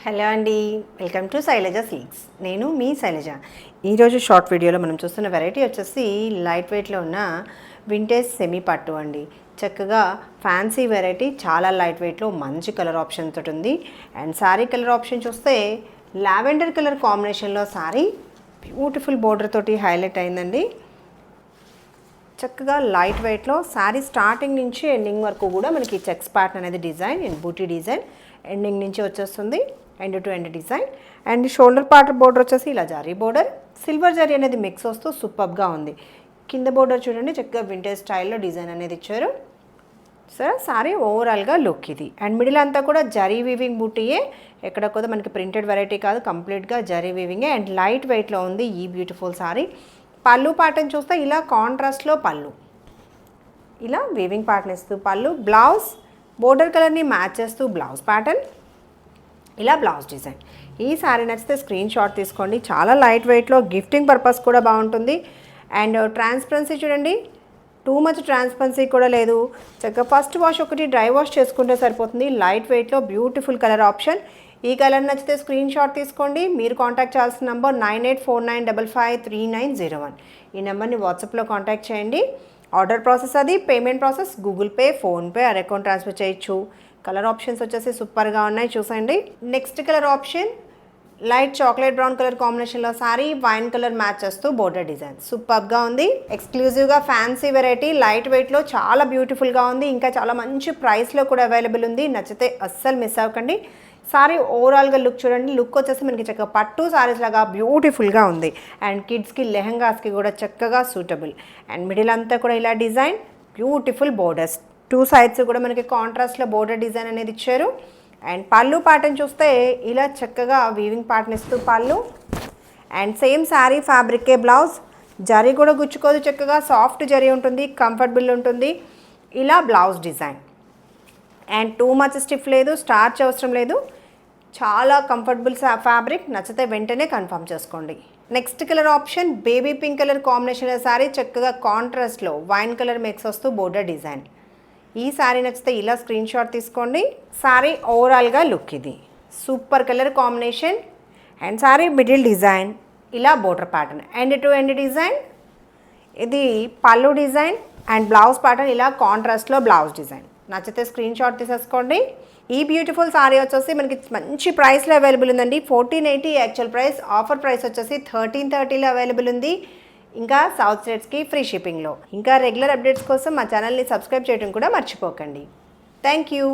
Hello అండి, welcome to Shailaja silks. నేను మీ శైలజ. ఈరోజు షార్ట్ వీడియోలో మనం చూస్తున్న వెరైటీ వచ్చేసి లైట్ వెయిట్లో ఉన్న వింటేజ్ సెమీ పట్టు అండి. చక్కగా ఫ్యాన్సీ వెరైటీ, చాలా లైట్ వెయిట్లో మంచి కలర్ ఆప్షన్ తోటి ఉంది. అండ్ శారీ కలర్ ఆప్షన్ చూస్తే లావెండర్ కలర్ కాంబినేషన్లో శారీ బ్యూటిఫుల్ బోర్డర్ తోటి హైలైట్ అయిందండి. చక్కగా లైట్ వెయిట్లో శారీ స్టార్టింగ్ నుంచి ఎండింగ్ వరకు కూడా మనకి చెక్స్ ప్యాటర్న్ అనేది design and buti design ending నుంచి వచ్చేస్తుంది. End to end design and shoulder part border వచ్చేసి ఇలా జరీ బోర్డర్, సిల్వర్ జరీ అనేది మిక్స్ వస్తూ సూపర్గా ఉంది. కింద బోర్డర్ చూడండి, చక్కగా వింటేజ్ స్టైల్లో డిజైన్ అనేది ఇచ్చారు. సరే, సారీ ఓవరాల్గా లుక్ ఇది. అండ్ మిడిల్ అంతా కూడా జరీ వీవింగ్ బూటీయే, ఎక్కడ కూడా మనకి ప్రింటెడ్ వెరైటీ కాదు, కంప్లీట్గా జరీ వీవింగే అండ్ లైట్ వెయిట్లో ఉంది ఈ బ్యూటిఫుల్ సారీ. పళ్ళు ప్యాటర్న్ చూస్తే ఇలా కాంట్రాస్ట్లో పళ్ళు, ఇలా వీవింగ్ ప్యాటర్న్ ఇస్తూ పళ్ళు, బ్లౌజ్ బోర్డర్ కలర్ని మ్యాచ్ చేస్తూ బ్లౌజ్ ప్యాటర్న్, ఇలా బ్లౌజ్ డిజైన్. ఈ శారీ నచ్చితే స్క్రీన్ షాట్ తీసుకోండి. చాలా లైట్ వెయిట్లో గిఫ్టింగ్ పర్పస్ కూడా బాగుంటుంది. అండ్ ట్రాన్స్పరెన్సీ చూడండి, టూ మచ్ ట్రాన్స్పరెన్సీ కూడా లేదు. చక్కగా ఫస్ట్ వాష్ ఒకటి డ్రై వాష్ చేసుకుంటే సరిపోతుంది. లైట్ వెయిట్లో బ్యూటిఫుల్ కలర్ ఆప్షన్. ఈ కలర్ నచ్చితే స్క్రీన్ షాట్ తీసుకోండి. మీరు కాంటాక్ట్ చేయాల్సిన నెంబర్ 9849553901. ఈ నెంబర్ని వాట్సాప్లో కాంటాక్ట్ చేయండి. ఆర్డర్ ప్రాసెస్ అది, payment process Google Pay, PhonePe or account transfer చేయొచ్చు. కలర్ ఆప్షన్స్ వచ్చేసి సూపర్గా ఉన్నాయి, చూసండి. Next colour option light chocolate brown colour కాంబినేషన్లో సారీ, వైన్ కలర్ మ్యాచ్ చేస్తూ బోర్డర్ డిజైన్ సూపర్గా ఉంది. ఎక్స్క్లూజివ్గా ఫ్యాన్సీ వెరైటీ, లైట్ వెయిట్లో చాలా బ్యూటిఫుల్గా ఉంది. ఇంకా చాలా మంచి ప్రైస్లో కూడా అవైలబుల్ ఉంది. నచ్చితే అస్సలు మిస్ అవ్వకండి. సారీ ఓవరాల్గా లుక్ చూడండి, లుక్ వచ్చేసి మనకి చక్కగా పట్టు సారీస్ లాగా బ్యూటిఫుల్గా ఉంది. అండ్ కిడ్స్కి లెహంగాస్కి కూడా చక్కగా సూటబుల్. అండ్ మిడిల్ అంతా కూడా ఇలా design, beautiful borders, two sides కూడా మనకి కాంట్రాస్ట్లో బోర్డర్ డిజైన్ అనేది ఇచ్చారు. అండ్ పళ్ళు ప్యాటర్న్ చూస్తే ఇలా చక్కగా వీవింగ్ ప్యాటర్న్ ఇస్తూ పళ్ళు అండ్ సేమ్ శారీ ఫ్యాబ్రికే బ్లౌజ్. జరీ కూడా గుచ్చుకోదు, చక్కగా సాఫ్ట్ జరీ ఉంటుంది, కంఫర్టబుల్ ఉంటుంది. ఇలా blouse design and too much stiff లేదు, స్టార్చ్ అవసరం లేదు, చాలా కంఫర్టబుల్ ఫ్యాబ్రిక్. నచ్చితే వెంటనే కన్ఫర్మ్ చేసుకోండి. Next colour option baby pink colour కాంబినేషన్లో శారీ, చక్కగా కాంట్రాస్ట్లో వైన్ కలర్ మిక్స్ వస్తూ బోర్డర్ డిజైన్. ఈ శారీ నచ్చితే ఇలా స్క్రీన్ షాట్ తీసుకోండి. శారీ ఓవరాల్గా లుక్ ఇది, super colour combination. And sari middle design, ఇలా border pattern, end to end design. ఇది pallu design and blouse pattern, ఇలా కాంట్రాస్ట్లో బ్లౌజ్ డిజైన్. నచ్చితే స్క్రీన్ షాట్ తీసేసుకోండి. ఈ బ్యూటిఫుల్ సారీ వచ్చేసి మనకి మంచి ప్రైస్లో అవైలబుల్ ఉందండి. 1480 యాక్చువల్ ప్రైస్, ఆఫర్ ప్రైస్ వచ్చేసి 1330లో అవైలబుల్ ఉంది. ఇంకా సౌత్ స్టేట్స్కి ఫ్రీ షిప్పింగ్లో. ఇంకా రెగ్యులర్ అప్డేట్స్ కోసం మా ఛానల్ని సబ్స్క్రైబ్ చేయడం కూడా మర్చిపోకండి. Thank you.